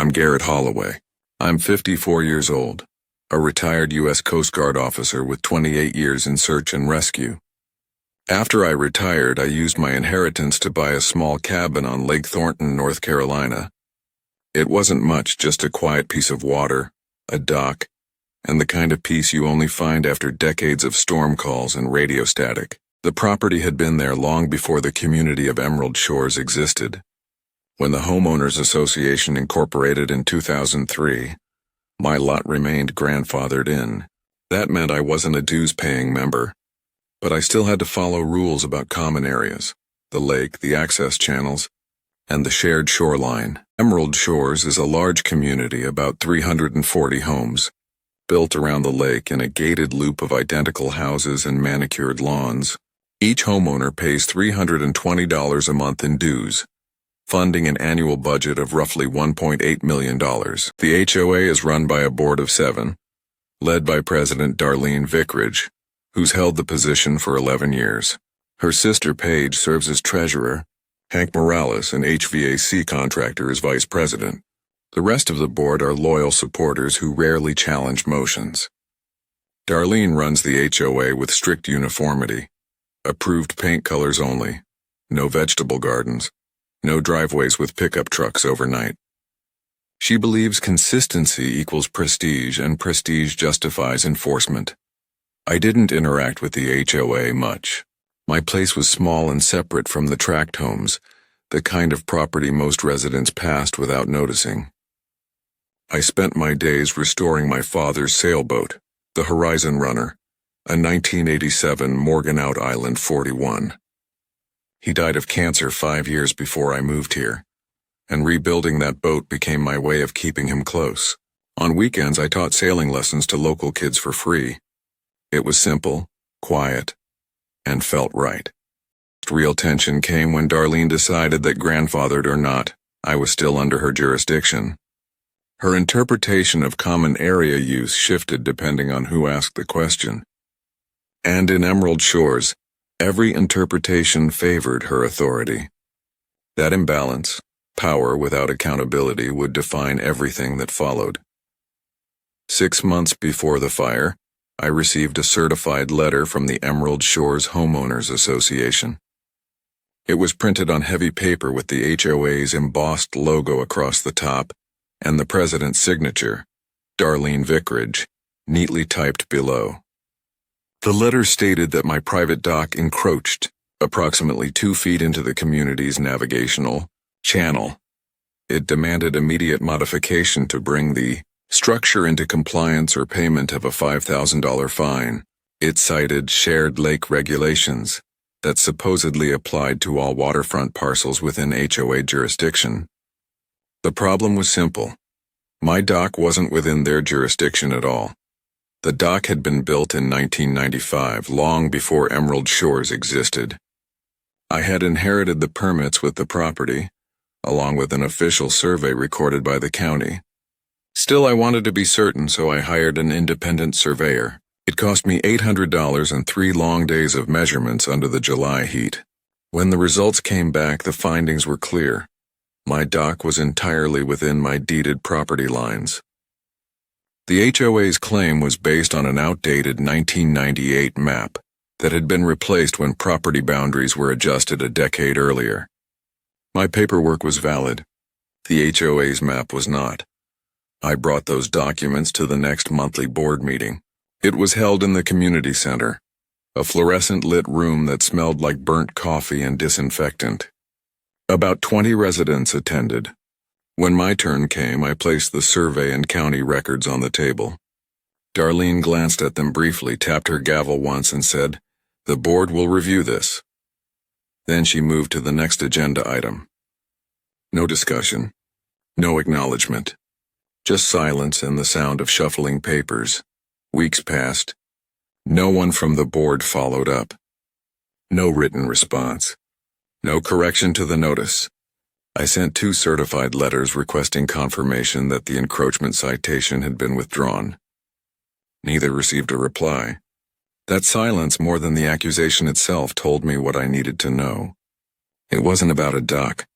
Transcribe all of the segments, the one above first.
I'm Garrett Holloway. I'm 54 years old, a retired U.S. Coast Guard officer with 28 years in search and rescue. After I retired, I used my inheritance to buy a small cabin on Lake Thornton, North Carolina. It wasn't much, just a quiet piece of water, a dock, and the kind of peace you only find after decades of storm calls and radio static. The property had been there long before the community of Emerald Shores existed. When the Homeowners Association incorporated in 2003, my lot remained grandfathered in. That meant I wasn't a dues-paying member, but I still had to follow rules about common areas, the lake, the access channels, and the shared shoreline. Emerald Shores is a large community, about 340 homes, built around the lake in a gated loop of identical houses and manicured lawns. Each homeowner pays $320 a month in dues, funding an annual budget of roughly $1.8 million. The HOA is run by a board of 7, led by President Darlene Vickridge, who's held the position for 11 years. Her sister Paige serves as treasurer. Hank Morales, an HVAC contractor, is vice president. The rest of the board are loyal supporters who rarely challenge motions. Darlene runs the HOA with strict uniformity, approved paint colors only, no vegetable gardens, no driveways with pickup trucks overnight. She believes consistency equals prestige, and prestige justifies enforcement. I didn't interact with the HOA much. My place was small and separate from the tract homes, the kind of property most residents passed without noticing. I spent my days restoring my father's sailboat, the Horizon Runner, a 1987 Morgantown Island 41. He died of cancer 5 years before I moved here, and rebuilding that boat became my way of keeping him close. On weekends, I taught sailing lessons to local kids for free. It was simple, quiet, and felt right. Real tension came when Darlene decided that, grandfathered or not, I was still under her jurisdiction. Her interpretation of common area use shifted depending on who asked the question. And in Emerald Shores, every interpretation favored her authority. That imbalance, power without accountability, would define everything that followed. 6 months before the fire, I received a certified letter from the Emerald Shores Homeowners Association. It was printed on heavy paper with the HOA's embossed logo across the top and the president's signature, Darlene Vickridge, neatly typed below. The letter stated that my private dock encroached approximately 2 feet into the community's navigational channel. It demanded immediate modification to bring the structure into compliance or payment of a $5,000 fine. It cited shared lake regulations that supposedly applied to all waterfront parcels within HOA jurisdiction. The problem was simple. My dock wasn't within their jurisdiction at all. The dock had been built in 1995, long before Emerald Shores existed. I had inherited the permits with the property, along with an official survey recorded by the county. Still, I wanted to be certain, so I hired an independent surveyor. It cost me $800 and 3 long days of measurements under the July heat. When the results came back, the findings were clear. My dock was entirely within my deeded property lines. The HOA's claim was based on an outdated 1998 map that had been replaced when property boundaries were adjusted a decade earlier. My paperwork was valid. The HOA's map was not. I brought those documents to the next monthly board meeting. It was held in the community center, a fluorescent-lit room that smelled like burnt coffee and disinfectant. About 20 residents attended. When my turn came, I placed the survey and county records on the table. Darlene glanced at them briefly, tapped her gavel once, and said, "The board will review this." Then she moved to the next agenda item. No discussion, no acknowledgement, just silence and the sound of shuffling papers. Weeks passed. No one from the board followed up. No written response. No correction to the notice. I sent 2 certified letters requesting confirmation that the encroachment citation had been withdrawn. Neither received a reply. That silence, more than the accusation itself, told me what I needed to know. It wasn't about a dock.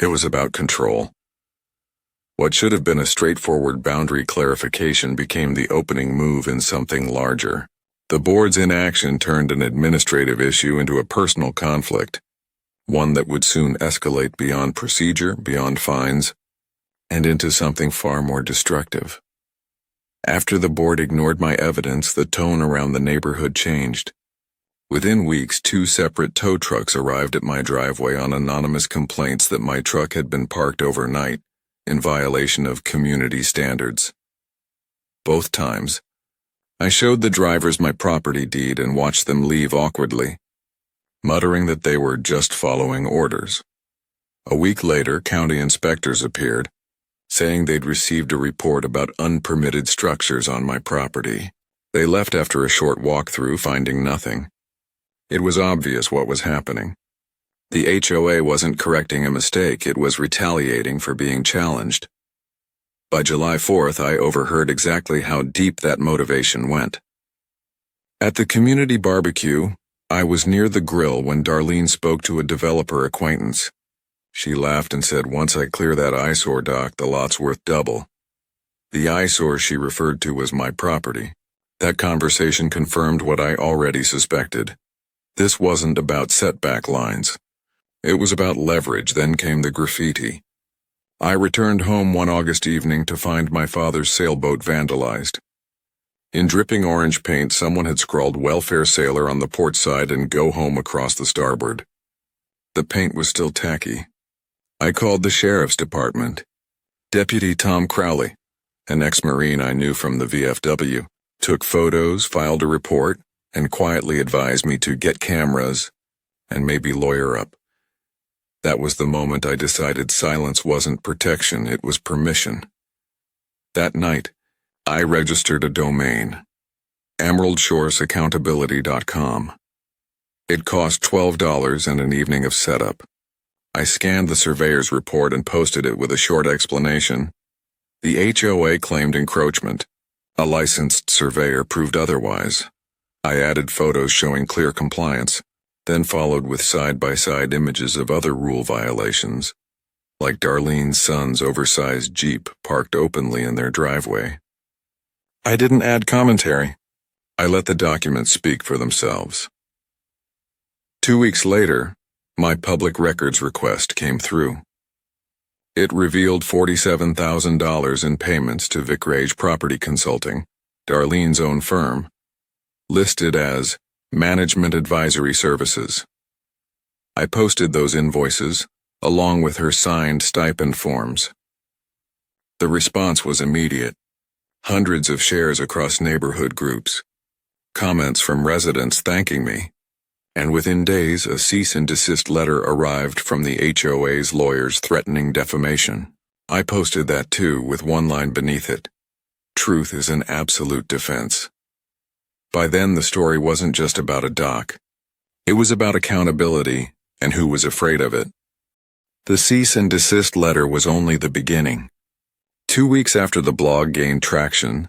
It was about control. What should have been a straightforward boundary clarification became the opening move in something larger. The board's inaction turned an administrative issue into a personal conflict, one that would soon escalate beyond procedure, beyond fines, and into something far more destructive. After the board ignored my evidence, the tone around the neighborhood changed. Within weeks, 2 separate tow trucks arrived at my driveway on anonymous complaints that my truck had been parked overnight, in violation of community standards. Both times, I showed the drivers my property deed and watched them leave awkwardly, muttering that they were just following orders. A week later, county inspectors appeared, saying they'd received a report about unpermitted structures on my property. They left after a short walkthrough, finding nothing. It was obvious what was happening. The HOA wasn't correcting a mistake, it was retaliating for being challenged. By July 4th, I overheard exactly how deep that motivation went. At the community barbecue, I was near the grill when Darlene spoke to a developer acquaintance. She laughed and said, "Once I clear that eyesore, Doc, the lot's worth double." The eyesore she referred to was my property. That conversation confirmed what I already suspected. This wasn't about setback lines. It was about leverage. Then came the graffiti. I returned home one August evening to find my father's sailboat vandalized. In dripping orange paint, someone had scrawled "Welfare Sailor" on the port side and "Go Home" across the starboard. The paint was still tacky. I called the sheriff's department. Deputy Tom Crowley, an ex-Marine I knew from the VFW, took photos, filed a report, and quietly advised me to get cameras and maybe lawyer up. That was the moment I decided silence wasn't protection, it was permission. That night, I registered a domain, emeraldshoresaccountability.com. It cost $12 and an evening of setup. I scanned the surveyor's report and posted it with a short explanation. The HOA claimed encroachment. A licensed surveyor proved otherwise. I added photos showing clear compliance, then followed with side-by-side images of other rule violations, like Darlene's son's oversized Jeep parked openly in their driveway. I didn't add commentary. I let the documents speak for themselves. 2 weeks later, my public records request came through. It revealed $47,000 in payments to Vickrage Property Consulting, Darlene's own firm, listed as Management Advisory Services. I posted those invoices, along with her signed stipend forms. The response was immediate. Hundreds of shares across neighborhood groups, comments from residents thanking me, and within days a cease and desist letter arrived from the HOA's lawyers threatening defamation. I posted that too, with one line beneath it: "Truth is an absolute defense." By then the story wasn't just about a dock. It was about accountability and who was afraid of it. The cease and desist letter was only the beginning. 2 weeks after the blog gained traction,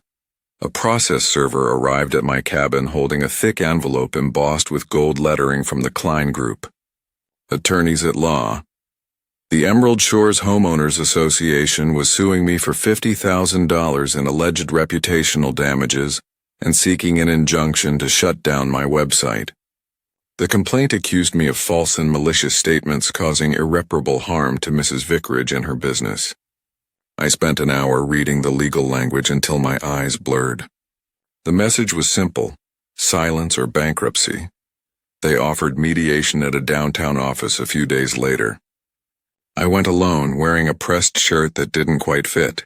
a process server arrived at my cabin holding a thick envelope embossed with gold lettering from the Klein Group, attorneys at law. The Emerald Shores Homeowners Association was suing me for $50,000 in alleged reputational damages and seeking an injunction to shut down my website. The complaint accused me of false and malicious statements causing irreparable harm to Mrs. Vickrage and her business. I spent an hour reading the legal language until my eyes blurred. The message was simple: silence or bankruptcy. They offered mediation at a downtown office a few days later. I went alone, wearing a pressed shirt that didn't quite fit.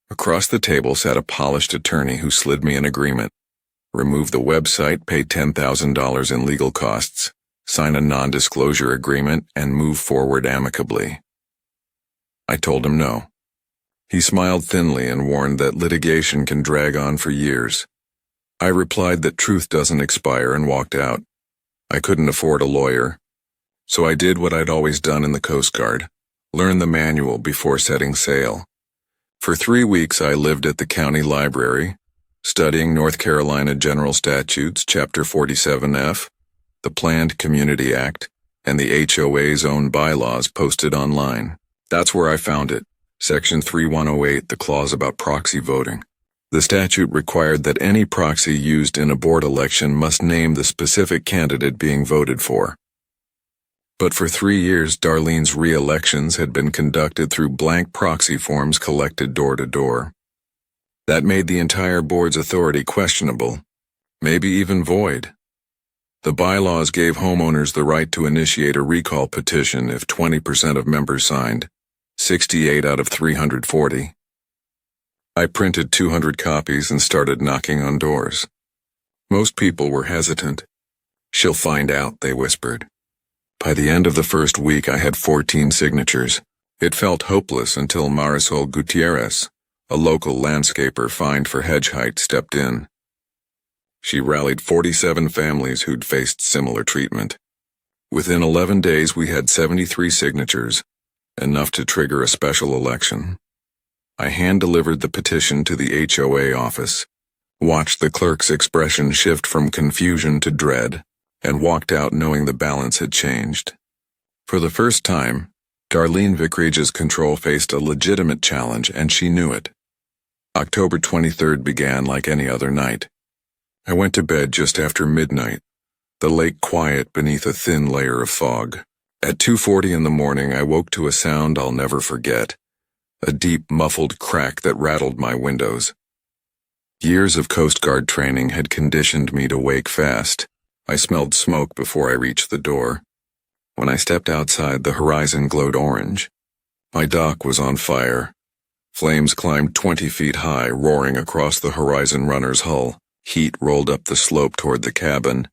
Across the table sat a polished attorney who slid me an agreement: remove the website, pay $10,000 in legal costs, sign a non-disclosure agreement, and move forward amicably. I told him no. He smiled thinly and warned that litigation can drag on for years. I replied that truth doesn't expire and walked out. I couldn't afford a lawyer, so I did what I'd always done in the Coast Guard: learn the manual before setting sail. For 3 weeks I lived at the county library, studying North Carolina General Statutes, Chapter 47F, the Planned Community Act, and the HOA's own bylaws posted online. That's where I found it. Section 3108, the clause about proxy voting. The statute required that any proxy used in a board election must name the specific candidate being voted for. But for 3 years, Darlene's re-elections had been conducted through blank proxy forms collected door to door. That made the entire board's authority questionable, maybe even void. The bylaws gave homeowners the right to initiate a recall petition if 20% of members signed, 68 out of 340. I printed 200 copies and started knocking on doors. Most people were hesitant. "She'll find out," they whispered. By the end of the first week, I had 14 signatures. It felt hopeless until Marisol Gutierrez, a local landscaper fined for hedge height, stepped in. She rallied 47 families who'd faced similar treatment. Within 11 days, we had 73 signatures, enough to trigger a special election. I hand-delivered the petition to the HOA office, watched the clerk's expression shift from confusion to dread, and walked out knowing the balance had changed. For the first time, Darlene Vickridge's control faced a legitimate challenge, and she knew it. October 23rd began like any other night. I went to bed just after midnight, the lake quiet beneath a thin layer of fog. At 2:40 in the morning, I woke to a sound I'll never forget, a deep, muffled crack that rattled my windows. Years of Coast Guard training had conditioned me to wake fast. I smelled smoke before I reached the door. When I stepped outside, the horizon glowed orange. My dock was on fire. Flames climbed 20 feet high, roaring across the horizon runner's hull. Heat rolled up the slope toward the cabin,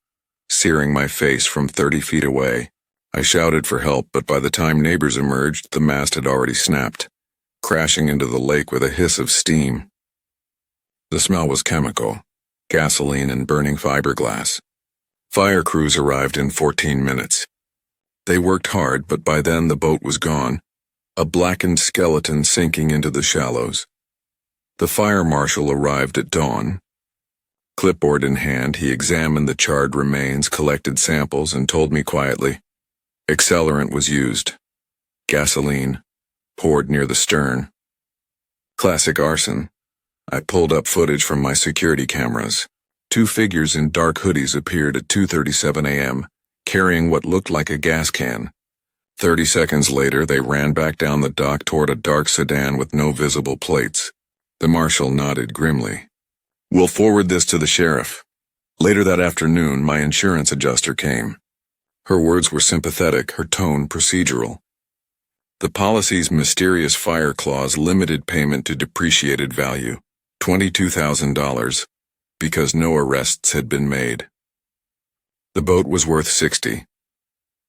searing my face from 30 feet away. I shouted for help, but by the time neighbors emerged, the mast had already snapped, crashing into the lake with a hiss of steam. The smell was chemical, gasoline and burning fiberglass. Fire crews arrived in 14 minutes. They worked hard, but by then the boat was gone, a blackened skeleton sinking into the shallows. The fire marshal arrived at dawn. Clipboard in hand, he examined the charred remains, collected samples, and told me quietly, accelerant was used. Gasoline, poured near the stern. Classic arson. I pulled up footage from my security cameras. 2 figures in dark hoodies appeared at 2:37 a.m., carrying what looked like a gas can. 30 seconds later, they ran back down the dock toward a dark sedan with no visible plates. The marshal nodded grimly. "We'll forward this to the sheriff." Later that afternoon, my insurance adjuster came. Her words were sympathetic, her tone procedural. The policy's mysterious fire clause limited payment to depreciated value, $22,000, because no arrests had been made. The boat was worth $60,000.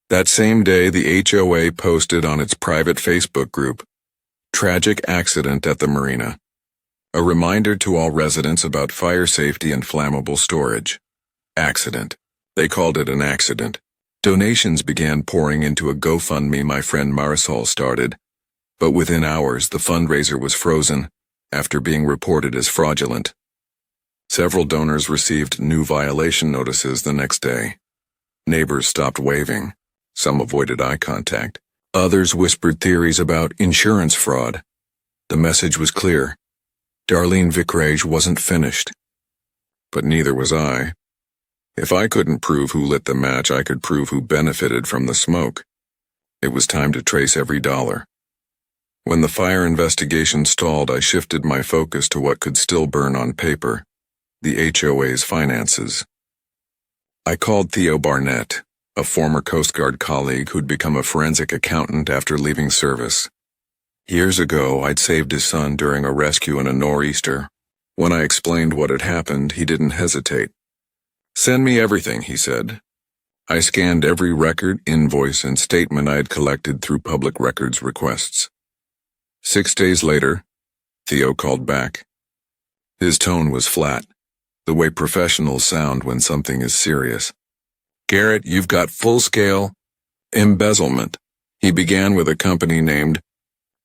That same day, the HOA posted on its private Facebook group, "Tragic accident at the marina. A reminder to all residents about fire safety and flammable storage." Accident. They called it an accident. Donations began pouring into a GoFundMe my friend Marisol started, but within hours the fundraiser was frozen after being reported as fraudulent. Several donors received new violation notices the next day. Neighbors stopped waving. Some avoided eye contact. Others whispered theories about insurance fraud. The message was clear. Darlene Vickridge wasn't finished. But neither was I. If I couldn't prove who lit the match, I could prove who benefited from the smoke. It was time to trace every dollar. When the fire investigation stalled, I shifted my focus to what could still burn on paper, the HOA's finances. I called Theo Barnett, a former Coast Guard colleague who'd become a forensic accountant after leaving service. Years ago, I'd saved his son during a rescue in a nor'easter. When I explained what had happened, he didn't hesitate. "Send me everything," he said. I scanned every record, invoice, and statement I had collected through public records requests. 6 days later, Theo called back. His tone was flat, the way professionals sound when something is serious. "Garrett, you've got full-scale embezzlement." He began with a company named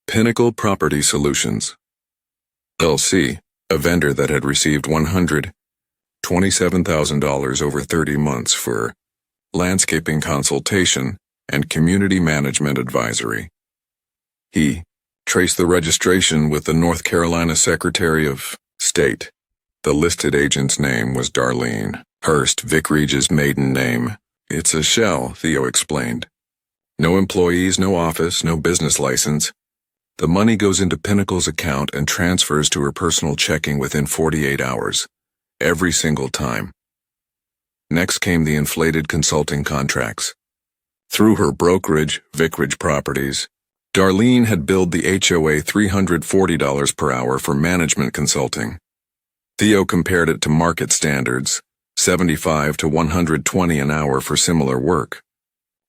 Pinnacle Property Solutions, LC, a vendor that had received $127,000 over 30 months for landscaping consultation and community management advisory. He Trace the registration with the North Carolina Secretary of State. The listed agent's name was Darlene Hurst, Vickridge's maiden name. It's a shell, Theo explained. No employees, no office, no business license. The money goes into Pinnacle's account and transfers to her personal checking within 48 hours. Every single time. Next came the inflated consulting contracts. Through her brokerage, Vickridge Properties, Darlene had billed the HOA $340 per hour for management consulting. Theo compared it to market standards, $75 to $120 an hour for similar work.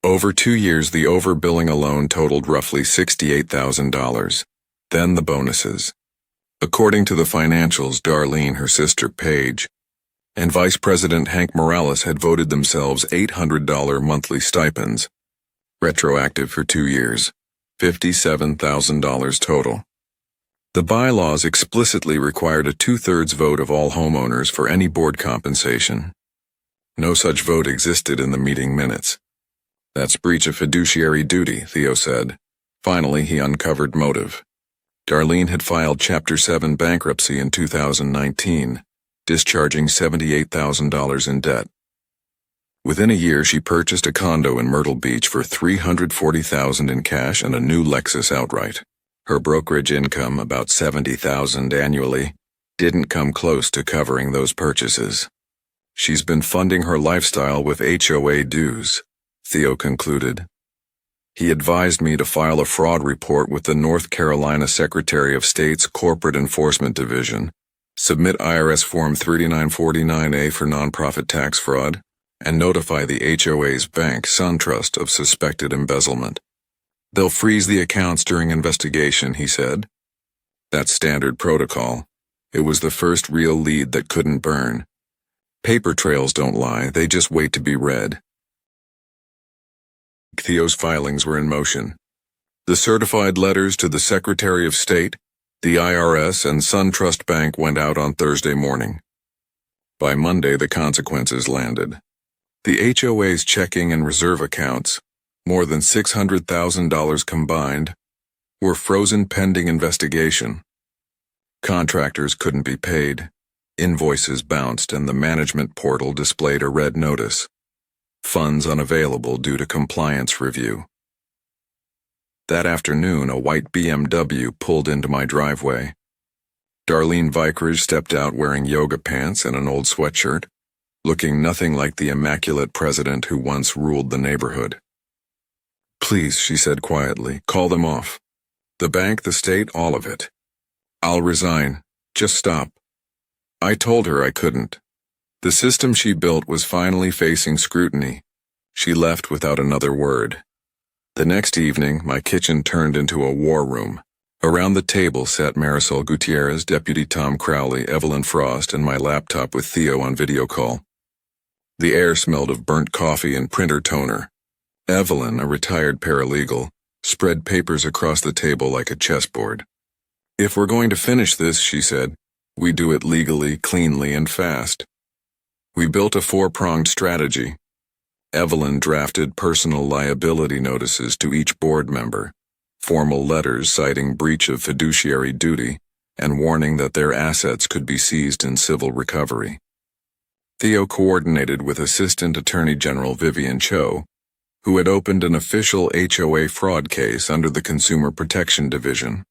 Over 2 years, the overbilling alone totaled roughly $68,000. Then the bonuses. According to the financials, Darlene, her sister Paige, and Vice President Hank Morales had voted themselves $800 monthly stipends, retroactive for 2 years, $57,000 total. The bylaws explicitly required a 2/3 vote of all homeowners for any board compensation. No such vote existed in the meeting minutes. That's breach of fiduciary duty, Theo said. Finally, he uncovered motive. Darlene had filed Chapter 7 bankruptcy in 2019, discharging $78,000 in debt. Within a year, she purchased a condo in Myrtle Beach for $340,000 in cash and a new Lexus outright. Her brokerage income, about $70,000 annually, didn't come close to covering those purchases. She's been funding her lifestyle with HOA dues, Theo concluded. He advised me to file a fraud report with the North Carolina Secretary of State's Corporate Enforcement Division, submit IRS Form 3949A for nonprofit tax fraud, and notify the HOA's bank, SunTrust, of suspected embezzlement. They'll freeze the accounts during investigation, he said. That's standard protocol. It was the first real lead that couldn't burn. Paper trails don't lie, they just wait to be read. Theo's filings were in motion. The certified letters to the Secretary of State, the IRS, and SunTrust Bank went out on Thursday morning. By Monday, the consequences landed. The HOA's checking and reserve accounts, more than $600,000 combined, were frozen pending investigation. Contractors couldn't be paid, invoices bounced, and the management portal displayed a red notice. Funds unavailable due to compliance review. That afternoon, a white BMW pulled into my driveway. Darlene Vickridge stepped out wearing yoga pants and an old sweatshirt, looking nothing like the immaculate president who once ruled the neighborhood. Please, she said quietly, call them off. The bank, the state, all of it. I'll resign. Just stop. I told her I couldn't. The system she built was finally facing scrutiny. She left without another word. The next evening, my kitchen turned into a war room. Around the table sat Marisol Gutierrez, Deputy Tom Crowley, Evelyn Frost, and my laptop with Theo on video call. The air smelled of burnt coffee and printer toner. Evelyn, a retired paralegal, spread papers across the table like a chessboard. If we're going to finish this, she said, we do it legally, cleanly, and fast. We built a 4-pronged strategy. Evelyn drafted personal liability notices to each board member, formal letters citing breach of fiduciary duty, and warning that their assets could be seized in civil recovery. Theo coordinated with Assistant Attorney General Vivian Cho, who had opened an official HOA fraud case under the Consumer Protection Division.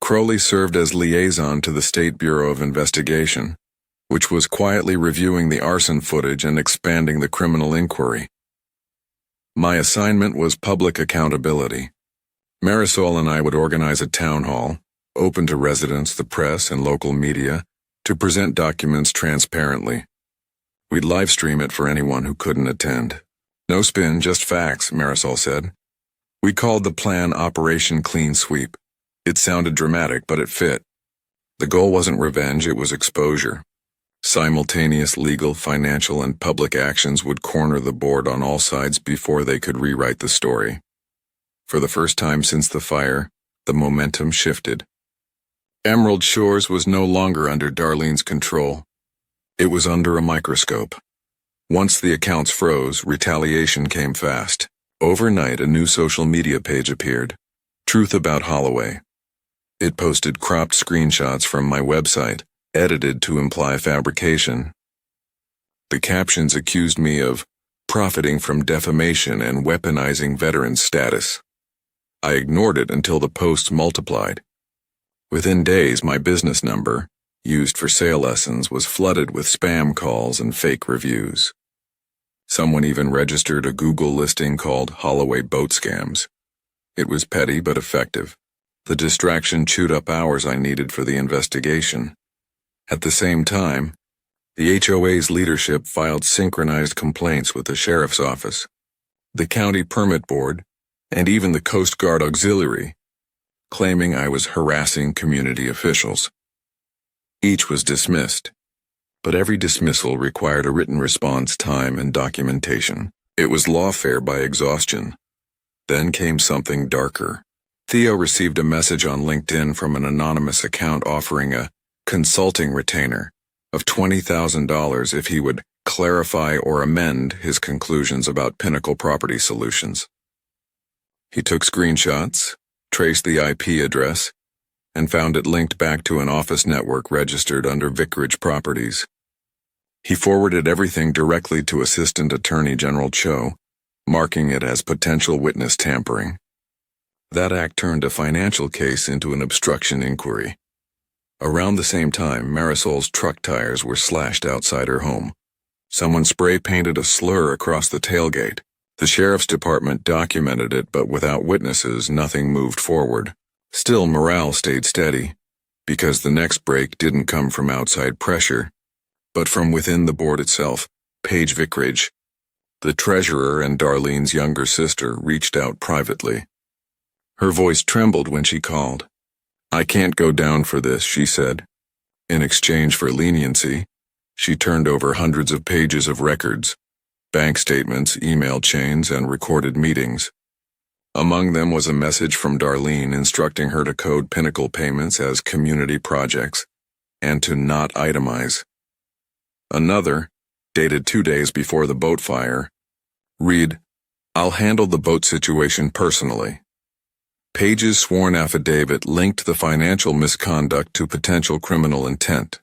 Crowley served as liaison to the State Bureau of Investigation, which was quietly reviewing the arson footage and expanding the criminal inquiry. My assignment was public accountability. Marisol and I would organize a town hall, open to residents, the press, and local media, to present documents transparently. We'd live stream it for anyone who couldn't attend. No spin, just facts, Marisol said. We called the plan Operation Clean Sweep. It sounded dramatic, but it fit. The goal wasn't revenge, it was exposure. Simultaneous legal, financial, and public actions would corner the board on all sides before they could rewrite the story. For the first time since the fire, the momentum shifted. Emerald Shores was no longer under Darlene's control. It was under a microscope. Once the accounts froze, retaliation came fast. Overnight, a new social media page appeared. Truth about Holloway. It posted cropped screenshots from my website, edited to imply fabrication. The captions accused me of profiting from defamation and weaponizing veteran status. I ignored it until the posts multiplied. Within days, my business number, used for sale lessons, was flooded with spam calls and fake reviews. Someone even registered a Google listing called Holloway Boat Scams. It was petty but effective. The distraction chewed up hours I needed for the investigation. At the same time, the HOA's leadership filed synchronized complaints with the sheriff's office, the county permit board, and even the Coast Guard Auxiliary, claiming I was harassing community officials. Each was dismissed, but every dismissal required a written response time and documentation. It was lawfare by exhaustion. Then came something darker. Theo received a message on LinkedIn from an anonymous account offering a consulting retainer of $20,000 if he would clarify or amend his conclusions about Pinnacle Property Solutions. He took screenshots, traced the IP address, and found it linked back to an office network registered under Vicarage Properties. He forwarded everything directly to Assistant Attorney General Cho, marking it as potential witness tampering. That act turned a financial case into an obstruction inquiry. Around the same time, Marisol's truck tires were slashed outside her home. Someone spray-painted a slur across the tailgate. The sheriff's department documented it, but without witnesses, nothing moved forward. Still, morale stayed steady, because the next break didn't come from outside pressure, but from within the board itself. Paige Vicarage, the treasurer and Darlene's younger sister, reached out privately. Her voice trembled when she called. "I can't go down for this," she said. In exchange for leniency, she turned over hundreds of pages of records, bank statements, email chains, and recorded meetings. Among them was a message from Darlene instructing her to code Pinnacle payments as community projects and to not itemize. Another, dated 2 days before the boat fire, read, "I'll handle the boat situation personally." Paige's sworn affidavit linked the financial misconduct to potential criminal intent.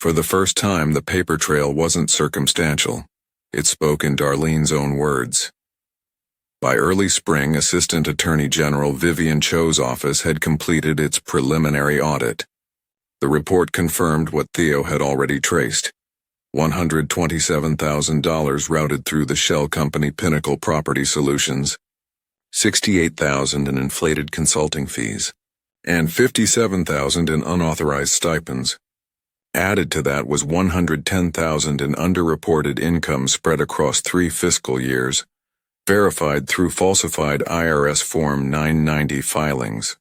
For the first time, the paper trail wasn't circumstantial. It spoke in Darlene's own words. By early spring, Assistant Attorney General Vivian Cho's office had completed its preliminary audit. The report confirmed what Theo had already traced. $127,000 routed through the shell company Pinnacle Property Solutions, $68,000 in inflated consulting fees, and $57,000 in unauthorized stipends. Added to that was $110,000 in underreported income spread across 3 fiscal years, verified through falsified IRS Form 990 filings.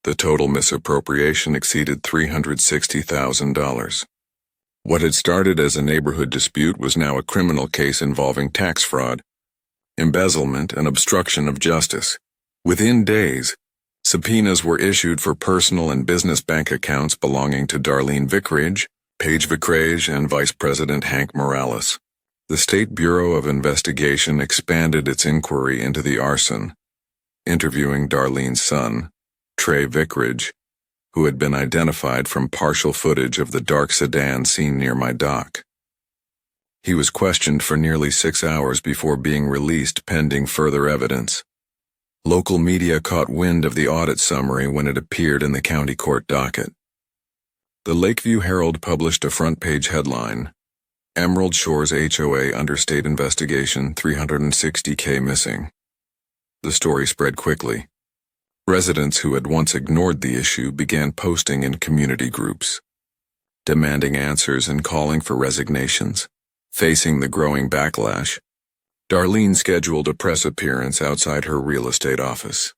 The total misappropriation exceeded $360,000. What had started as a neighborhood dispute was now a criminal case involving tax fraud, embezzlement, and obstruction of justice. Within days, subpoenas were issued for personal and business bank accounts belonging to Darlene Vicarage, Paige Vicarage, and Vice President Hank Morales. The State Bureau of Investigation expanded its inquiry into the arson, interviewing Darlene's son, Trey Vicarage, who had been identified from partial footage of the dark sedan seen near my dock. He was questioned for nearly 6 hours before being released pending further evidence. Local media caught wind of the audit summary when it appeared in the county court docket. The Lakeview Herald published a front-page headline, "Emerald Shores HOA Under State Investigation, $360K Missing." The story spread quickly. Residents who had once ignored the issue began posting in community groups, demanding answers and calling for resignations. Facing the growing backlash, Darlene scheduled a press appearance outside her real estate office.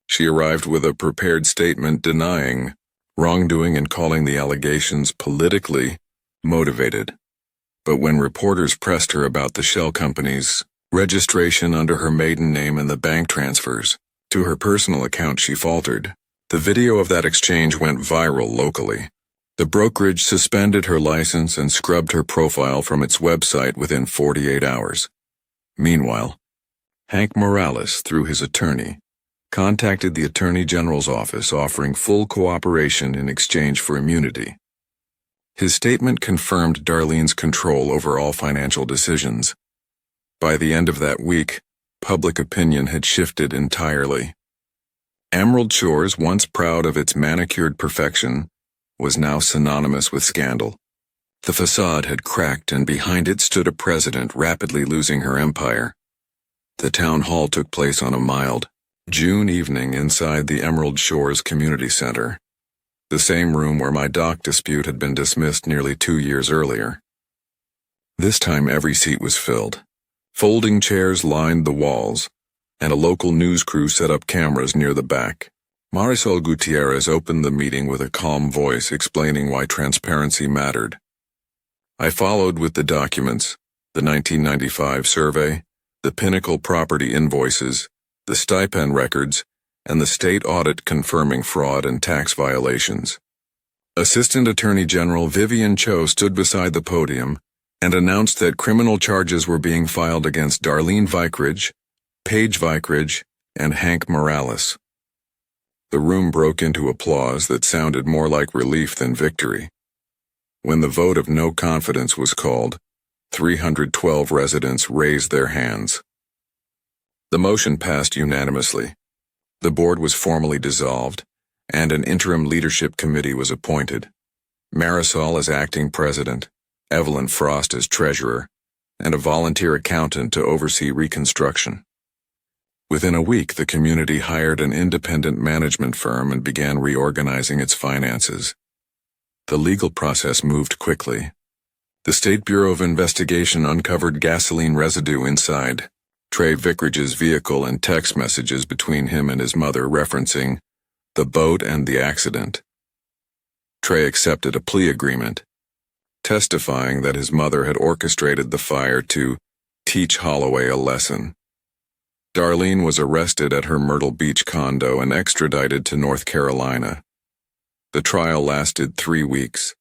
She arrived with a prepared statement denying wrongdoing and calling the allegations politically motivated. But when reporters pressed her about the shell company's registration under her maiden name and the bank transfers to her personal account, she faltered. The video of that exchange went viral locally. The brokerage suspended her license and scrubbed her profile from its website within 48 hours. Meanwhile, Hank Morales, through his attorney, contacted the Attorney General's office offering full cooperation in exchange for immunity. His statement confirmed Darlene's control over all financial decisions. By the end of that week, public opinion had shifted entirely. Emerald Shores, once proud of its manicured perfection, was now synonymous with scandal. The facade had cracked, and behind it stood a president rapidly losing her empire. The town hall took place on a mild June evening inside the Emerald Shores Community Center, the same room where my dock dispute had been dismissed nearly 2 years earlier. This time every seat was filled. Folding chairs lined the walls, and a local news crew set up cameras near the back. Marisol Gutierrez opened the meeting with a calm voice explaining why transparency mattered. I followed with the documents, the 1995 survey, the Pinnacle property invoices, the stipend records, and the state audit confirming fraud and tax violations. Assistant Attorney General Vivian Cho stood beside the podium and announced that criminal charges were being filed against Darlene Vikridge, Paige Vikridge, and Hank Morales. The room broke into applause that sounded more like relief than victory. When the vote of no confidence was called, 312 residents raised their hands. The motion passed unanimously. The board was formally dissolved, and an interim leadership committee was appointed. Marisol as acting president, Evelyn Frost as treasurer, and a volunteer accountant to oversee reconstruction. Within a week, the community hired an independent management firm and began reorganizing its finances. The legal process moved quickly. The State Bureau of Investigation uncovered gasoline residue inside Trey Vickridge's vehicle and text messages between him and his mother referencing the boat and the accident. Trey accepted a plea agreement, testifying that his mother had orchestrated the fire to teach Holloway a lesson. Darlene was arrested at her Myrtle Beach condo and extradited to North Carolina. The trial lasted 3 weeks.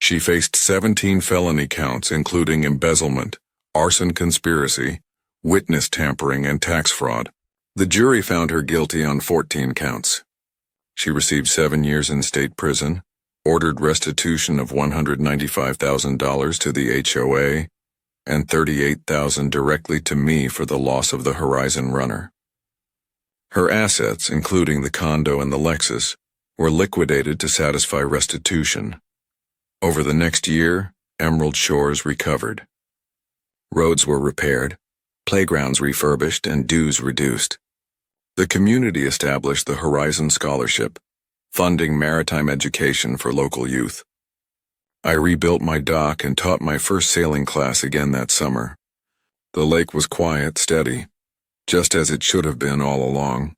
She faced 17 felony counts, including embezzlement, arson conspiracy, witness tampering, and tax fraud. The jury found her guilty on 14 counts. She received 7 years in state prison, ordered restitution of $195,000 to the HOA, and $38,000 directly to me for the loss of the Horizon runner. Her assets, including the condo and the Lexus, were liquidated to satisfy restitution. Over the next year, Emerald Shores recovered. Roads were repaired, playgrounds refurbished, and dues reduced. The community established the Horizon Scholarship, funding maritime education for local youth. I rebuilt my dock and taught my first sailing class again that summer. The lake was quiet, steady, just as it should have been all along.